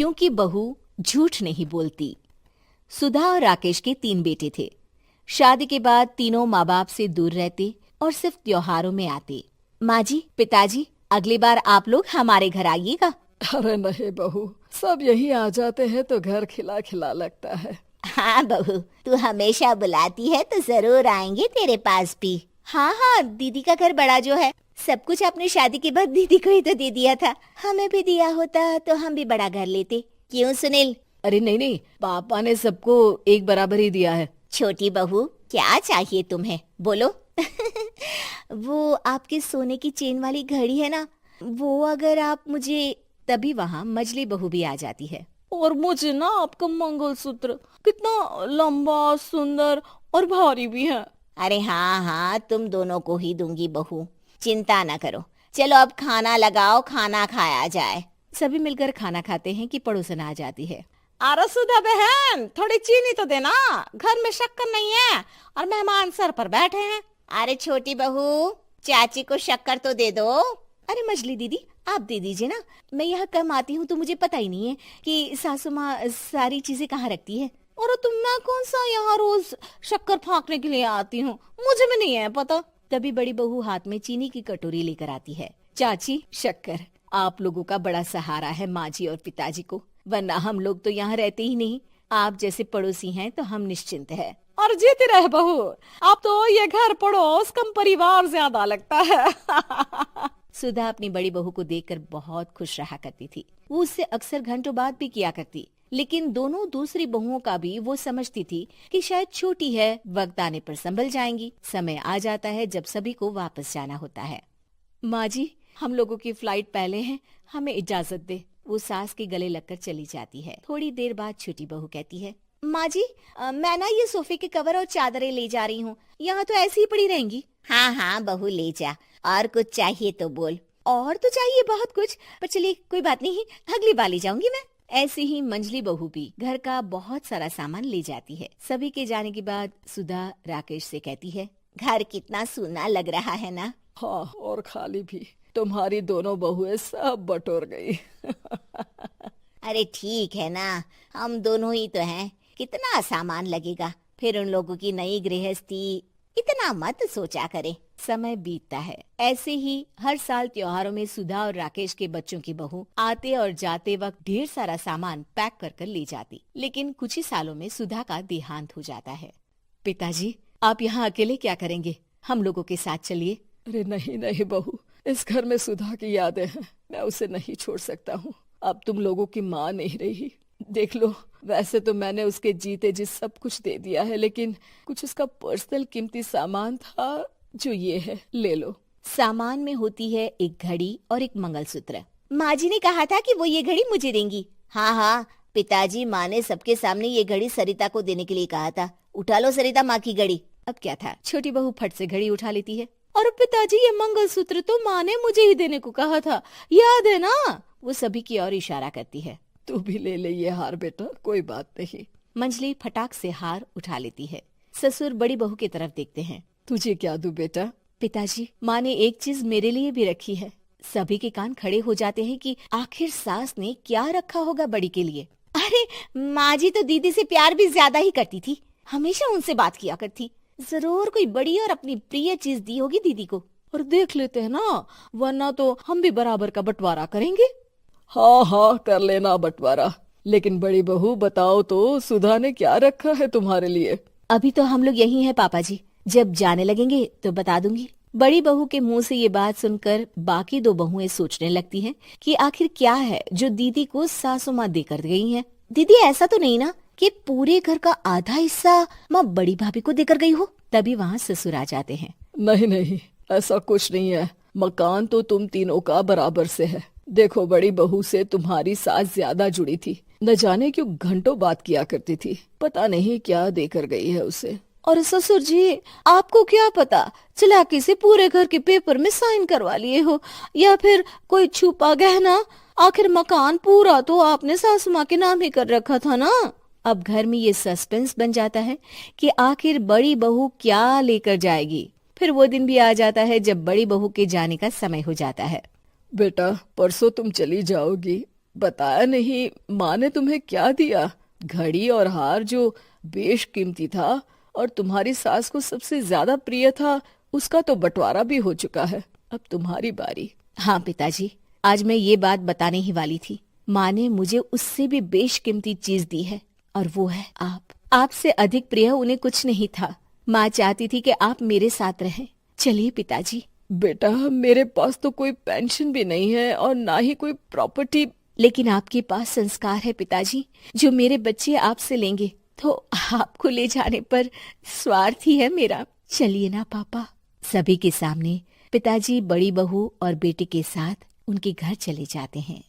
क्योंकि बहू झूठ नहीं बोलती। सुधा और राकेश के 3 बेटे थे। शादी के बाद तीनों माँ बाप से दूर रहते और सिर्फ त्योहारों में आते। माँ जी, पिताजी, अगली बार आप लोग हमारे घर आइएगा। अरे नहीं बहू, सब यही आ जाते हैं तो घर खिला खिला लगता है। हाँ बहू, तू हमेशा बुलाती है तो जरूर आएंगे तेरे पास भी। हाँ हाँ, दीदी का घर बड़ा जो है, सब कुछ आपने शादी के बाद दीदी को ही तो दे दिया था। हमें भी दिया होता तो हम भी बड़ा घर लेते। क्यों सुनील? अरे नहीं नहीं, पापा ने सबको एक बराबर ही दिया है। छोटी बहू, क्या चाहिए तुम्हें, बोलो। वो आपके सोने की चेन वाली घड़ी है ना, वो अगर आप मुझे, तभी वहाँ मजली बहू भी आ जाती है। और मुझे ना आपका मंगलसूत्र कितना लंबा, सुंदर और भारी भी है। अरे हाँ हाँ, तुम दोनों को ही दूंगी बहू, चिंता ना करो। चलो अब खाना लगाओ, खाना खाया जाए। सभी मिलकर खाना खाते हैं कि पड़ोसन आ जाती है। अरे सुधा बहन, थोड़ी चीनी तो देना, घर में शक्कर नहीं है और मेहमान सर पर बैठे हैं। अरे छोटी बहू, चाची को शक्कर तो दे दो। अरे मजली दीदी, आप दे दीजिए ना, मैं यहाँ कम आती हूँ तो मुझे पता ही नहीं है कि सासू माँ सारी चीजें कहाँ रखती है। और तुम, मैं कौन सा यहाँ रोज शक्कर फाँकने के लिए आती हूँ, मुझे भी नहीं है पता। तभी बड़ी बहू हाथ में चीनी की कटोरी लेकर आती है। चाची, शक्कर आप लोगों का बड़ा सहारा है माँ जी और पिताजी को, वरना हम लोग तो यहाँ रहते ही नहीं। आप जैसे पड़ोसी हैं तो हम निश्चिंत है। और जीती रहे बहू, अब तो ये घर पड़ोस कम परिवार ज्यादा लगता है। सुधा अपनी बड़ी बहू को देखकर बहुत खुश रहा करती थी। वो उससे अक्सर घंटों बात भी किया करती, लेकिन दोनों दूसरी बहुओं का भी वो समझती थी कि शायद छोटी है, वक्त आने पर संभल जाएंगी। समय आ जाता है जब सभी को वापस जाना होता है। माँ जी, हम लोगों की फ्लाइट पहले है, हमें इजाजत दे। वो सास के गले लगकर चली जाती है। थोड़ी देर बाद छोटी बहू कहती है, माँ जी, मैं ना ये सोफे के कवर और चादरें ले जा रही हूँ, यहाँ तो ऐसी ही पड़ी रहेंगी। हाँ हाँ बहू, ले जा, और कुछ चाहिए तो बोल। और तो चाहिए बहुत कुछ, पर चलिए कोई बात नहीं, अगली बार ले जाऊंगी मैं। ऐसे ही मंजली बहू भी घर का बहुत सारा सामान ले जाती है। सभी के जाने के बाद सुधा राकेश से कहती है, घर कितना सूना लग रहा है ना। हाँ, और खाली भी। तुम्हारी दोनों बहुएं सब बटोर गई। अरे ठीक है ना, हम दोनों ही तो हैं, कितना सामान लगेगा, फिर उन लोगों की नई गृहस्थी, इतना मत सोचा करे। समय बीतता है। ऐसे ही हर साल त्योहारों में सुधा और राकेश के बच्चों की बहू आते और जाते वक्त ढेर सारा सामान पैक कर कर ले जाती। लेकिन कुछ ही सालों में सुधा का देहांत हो जाता है। पिताजी, आप यहाँ अकेले क्या करेंगे? हम लोगों के साथ चलिए। अरे नहीं नहीं बहू, इस घर में सुधा की यादें हैं, मैं उसे नहीं छोड़ सकता हूँ। अब तुम लोगों की माँ नहीं रही। देख लो, वैसे तो मैंने उसके जीते जी सब कुछ दे दिया है, लेकिन कुछ उसका पर्सनल कीमती सामान था जो ये है, ले लो। सामान में होती है एक घड़ी और एक मंगलसूत्र। माँ जी ने कहा था कि वो ये घड़ी मुझे देंगी। हाँ हाँ, पिताजी, माँ ने सबके सामने ये घड़ी सरिता को देने के लिए कहा था। उठा लो सरिता माँ की घड़ी। अब क्या था, छोटी बहू फट से घड़ी उठा लेती है। और पिताजी, ये मंगलसूत्र तो माँ ने मुझे ही देने को कहा था, याद है ना? वो सभी की ओर इशारा करती है। तू भी ले ले ये हार बेटा, कोई बात नहीं। मंजली फटाक से हार उठा लेती है। ससुर बड़ी बहू की तरफ देखते हैं। तुझे क्या दूं बेटा? पिताजी, माँ ने एक चीज मेरे लिए भी रखी है। सभी के कान खड़े हो जाते हैं कि आखिर सास ने क्या रखा होगा बड़ी के लिए। अरे माँ जी तो दीदी से प्यार भी ज्यादा ही करती थी, हमेशा उनसे बात किया करती। जरूर कोई बड़ी और अपनी प्रिय चीज दी होगी दीदी को। और देख लेते हैं ना, वरना तो हम भी बराबर का बंटवारा करेंगे। हाँ हाँ, कर लेना बंटवारा। लेकिन बड़ी बहू, बताओ तो, सुधा ने क्या रखा है तुम्हारे लिए? अभी तो हम लोग यही हैं पापा जी, जब जाने लगेंगे तो बता दूंगी। बड़ी बहू के मुंह से ये बात सुनकर बाकी दो बहुएं सोचने लगती हैं कि आखिर क्या है जो दीदी को सासू माँ देकर गई हैं। दीदी, ऐसा तो नहीं ना कि पूरे घर का आधा हिस्सा माँ बड़ी भाभी को देकर गई हो? तभी वहाँ ससुर आ जाते हैं। नहीं नहीं, ऐसा कुछ नहीं है। मकान तो तुम तीनों का बराबर से है। देखो, बड़ी बहू से तुम्हारी सास ज्यादा जुड़ी थी, न जाने क्यों घंटों बात किया करती थी। पता नहीं क्या देकर गई है उसे। और ससुर जी, आपको क्या पता, चालाकी से पूरे घर के पेपर में साइन करवा लिए हो, या फिर कोई छुपा गहना। आखिर मकान पूरा तो आपने सासू माँ के नाम ही कर रखा था ना। अब घर में ये सस्पेंस बन जाता है कि आखिर बड़ी बहू क्या लेकर जाएगी। फिर वो दिन भी आ जाता है जब बड़ी बहू के जाने का समय हो जाता है। बेटा, परसों तुम चली जाओगी, बताया नहीं, माँ ने तुम्हें क्या दिया? घड़ी और हार जो बेशकीमती था और तुम्हारी सास को सबसे ज्यादा प्रिय था, उसका तो बंटवारा भी हो चुका है। अब तुम्हारी बारी। हाँ पिताजी, आज मैं ये बात बताने ही वाली थी। माँ ने मुझे उससे भी बेशकीमती चीज दी है और वो है आप। आपसे अधिक प्रिय उन्हें कुछ नहीं था। माँ चाहती थी कि आप मेरे साथ रहें। चलिए पिताजी। बेटा, मेरे पास तो कोई पेंशन भी नहीं है और ना ही कोई प्रॉपर्टी। लेकिन आपके पास संस्कार है पिताजी, जो मेरे बच्चे आपसे लेंगे, तो आपको ले जाने पर स्वार्थ ही है मेरा। चलिए ना पापा। सभी के सामने पिताजी बड़ी बहू और बेटे के साथ उनके घर चले जाते हैं।